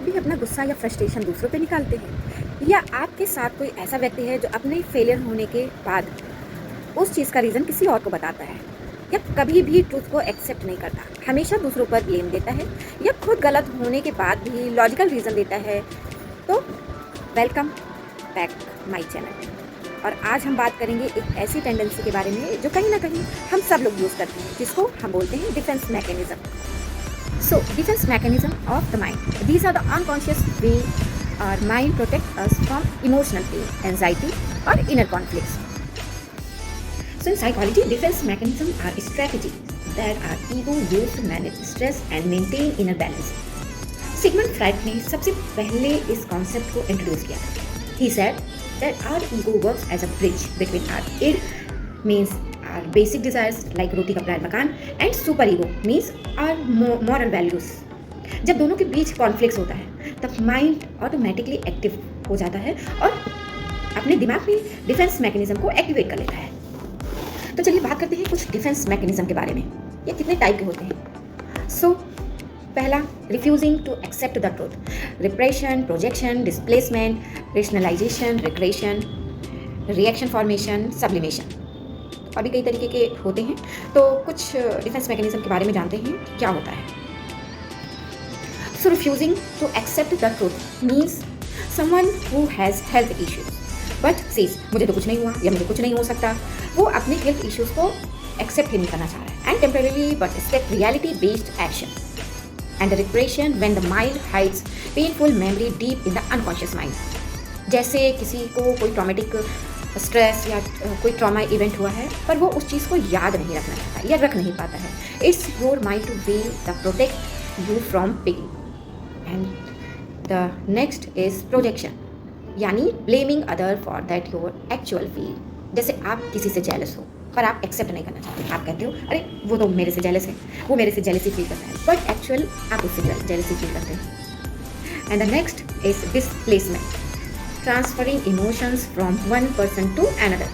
आप भी अपना गुस्सा या फ्रस्ट्रेशन दूसरों पे निकालते हैं, या आपके साथ कोई ऐसा व्यक्ति है जो अपने फेलियर होने के बाद उस चीज़ का रीज़न किसी और को बताता है, या कभी भी ट्रुथ को एक्सेप्ट नहीं करता, हमेशा दूसरों पर ब्लेम देता है, या खुद गलत होने के बाद भी लॉजिकल रीज़न देता है, तो वेलकम बैक माय चैनल। और आज हम बात करेंगे एक ऐसी टेंडेंसी के बारे में जो कहीं ना कहीं हम सब लोग यूज़ करते हैं, जिसको हम बोलते हैं defence mechanism. So, defense mechanism of the mind. These are the unconscious way our mind protects us from emotional pain, anxiety, or inner conflicts. So, in psychology, defense mechanisms are strategies that our ego use to manage stress and maintain inner balance. Sigmund Freud ने सबसे पहले इस concept को introduce किया। He said that our ego works as a bridge between our id means our basic desires like रोटी कपड़ा मकान and super ego means our moral values। जब दोनों के बीच कॉन्फ्लिक्ट होता है तब माइंड ऑटोमेटिकली एक्टिव हो जाता है और अपने दिमाग में डिफेंस मैकेनिज्म को एक्टिवेट कर लेता है। तो चलिए बात करते हैं कुछ डिफेंस मैकेनिज्म के बारे में। ये कितने टाइप के होते हैं। सो पहला, refusing to accept the truth, repression, projection, displacement, rationalisation, regression, reaction formation, sublimation. अभी कई तरीके के होते हैं, तो कुछ डिफेंस मैकेनिज्म के बारे में जानते हैं कि क्या होता है। So refusing to accept the truth means someone who has health issues but says मुझे तो कुछ नहीं हुआ या मुझे कुछ नहीं हो सकता। वो अपने हेल्थ इश्यूज को एक्सेप्ट ही नहीं करना चाह रहा है। And temporary but accept reality based action. And the repression when the mind hides painful memory deep in the unconscious mind. जैसे किसी को कोई ट्रॉमेटिक स्ट्रेस या कोई ट्रॉमा इवेंट हुआ है पर वो उस चीज़ को याद नहीं रखना चाहता या रख नहीं पाता है। It's your mind to way the protect you from pain. And the next is projection, यानी blaming other for that your actual feel. जैसे आप किसी से जेलस हो पर आप एक्सेप्ट नहीं करना चाहते, आप कहते हो अरे वो तो मेरे से जेलस है, वो मेरे से जेलसी फील करता है, बट एक्चुअल आप उससे जेलसी फील करते हैं। And the next is displacement, transferring emotions from one person to another.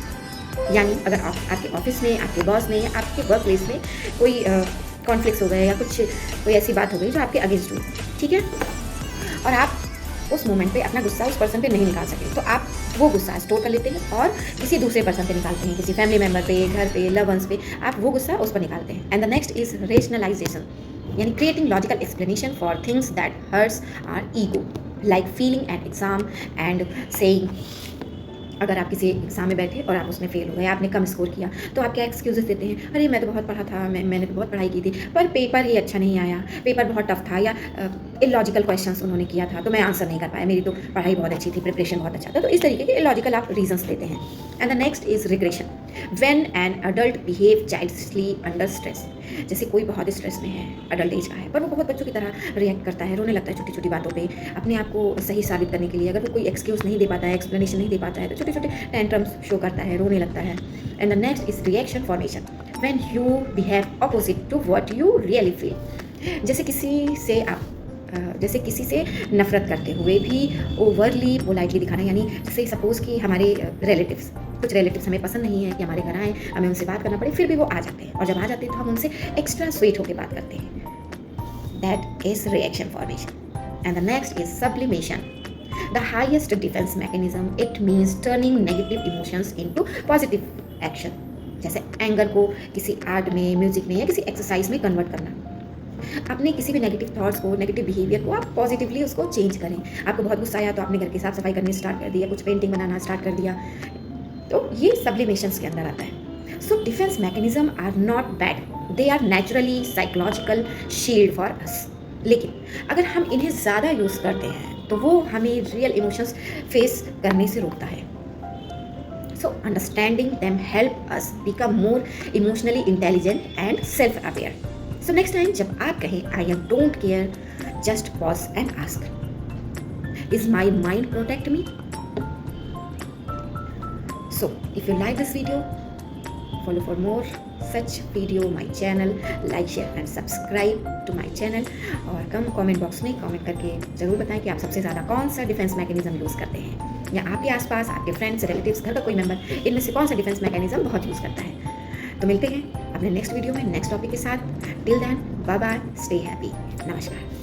यानी अगर आप आपके ऑफिस में, आपके बॉस ने या आपके वर्क प्लेस में कोई कॉन्फ्लिक्ट हो गए या कुछ कोई ऐसी बात हो गई जो आपके अगेंस्ट हुई, ठीक है, और आप उस मोमेंट पे अपना गुस्सा उस पर्सन पे नहीं निकाल सके, तो आप वो गुस्सा स्टोर कर लेते हैं और किसी दूसरे पर्सन पे निकालते हैं, किसी फैमिली मेम्बर पे, घर पे, लव वंस पे, आप वो गुस्सा उस पर निकालते हैं। And the next is rationalization, यानी creating logical explanation for things that hurts our ego, like feeling at exam and saying. अगर आप किसी एग्जाम में बैठे और आप उसमें फेल हो गए, आपने कम स्कोर किया, तो आप क्या एक्सक्यूजेस देते हैं, अरे मैं तो बहुत पढ़ा था, मैंने तो बहुत पढ़ाई की थी, पर पेपर ही अच्छा नहीं आया, पेपर बहुत टफ था, या इलॉजिकल क्वेश्चंस उन्होंने किया था तो मैं आंसर नहीं कर पाया, मेरी तो पढ़ाई बहुत अच्छी थी, प्रिपरेशन बहुत अच्छा था। तो इस तरीके के इलॉजिकल आप रीजंस देते हैं। And the next is regression, when an adult behave childishly under stress. जैसे कोई बहुत स्ट्रेस में है, अडल्ट एज का है, पर वो बहुत बच्चों की तरह रिएक्ट करता है, रोने लगता है छोटी छोटी बातों पे, अपने आप को सही साबित करने के लिए। अगर वो कोई एक्सक्यूज नहीं दे पाता है, एक्सप्लेनेशन नहीं दे पाता है, तो छोटे छोटे टेंट्रम्स शो करता है, रोने लगता है। And the next is reaction formation, when you behave opposite to what you really feel. जैसे किसी से नफरत करते हुए भी ओवरली पोलाइटली दिखाना, यानी जैसे सपोज कि हमारे कुछ रिलेटिव्स हमें पसंद नहीं है कि हमारे घर आए, हमें उनसे बात करना पड़े, फिर भी वो आ जाते हैं, और जब आ जाते हैं तो हम उनसे एक्स्ट्रा स्वीट होकर बात करते हैं। That is reaction formation. And the next is sublimation, the highest defence mechanism. It means turning negative emotions into positive action. जैसे एंगर को किसी आर्ट में, म्यूजिक में या किसी एक्सरसाइज में कन्वर्ट करना। अपने किसी भी नेगेटिव थॉट्स को, नेगेटिव बिहेवियर को आप पॉजिटिवली उसको चेंज करें। आपको बहुत गुस्सा आया तो आपने घर की साफ सफाई करनी स्टार्ट कर दिया, कुछ पेंटिंग बनाना स्टार्ट कर दिया, तो ये सब्लिमेशंस के अंदर आता है। So defence mechanism are not bad, they are naturally psychological shield for us. लेकिन अगर हम इन्हें ज़्यादा यूज़ करते हैं तो वो हमें रियल इमोशंस फेस करने से रोकता है। So understanding them help us become more emotionally intelligent and self aware. So next time जब आप कहें I am don't care, just pause and ask, is my mind protect me? So, if you like this video, follow for more such video my channel, like, share and subscribe to my channel। और comment box में comment करके ज़रूर बताएं कि आप सबसे ज़्यादा कौन सा डिफेंस मैकेनिज्म यूज़ करते हैं, या आपके आसपास आपके फ्रेंड्स, रिलेटिव्स, घर का कोई मेंबर इनमें से कौन सा डिफेंस मैकेनिज्म बहुत यूज़ करता है। तो मिलते हैं अपने नेक्स्ट वीडियो में नेक्स्ट टॉपिक के साथ। Till then bye bye, stay happy, नमस्कार।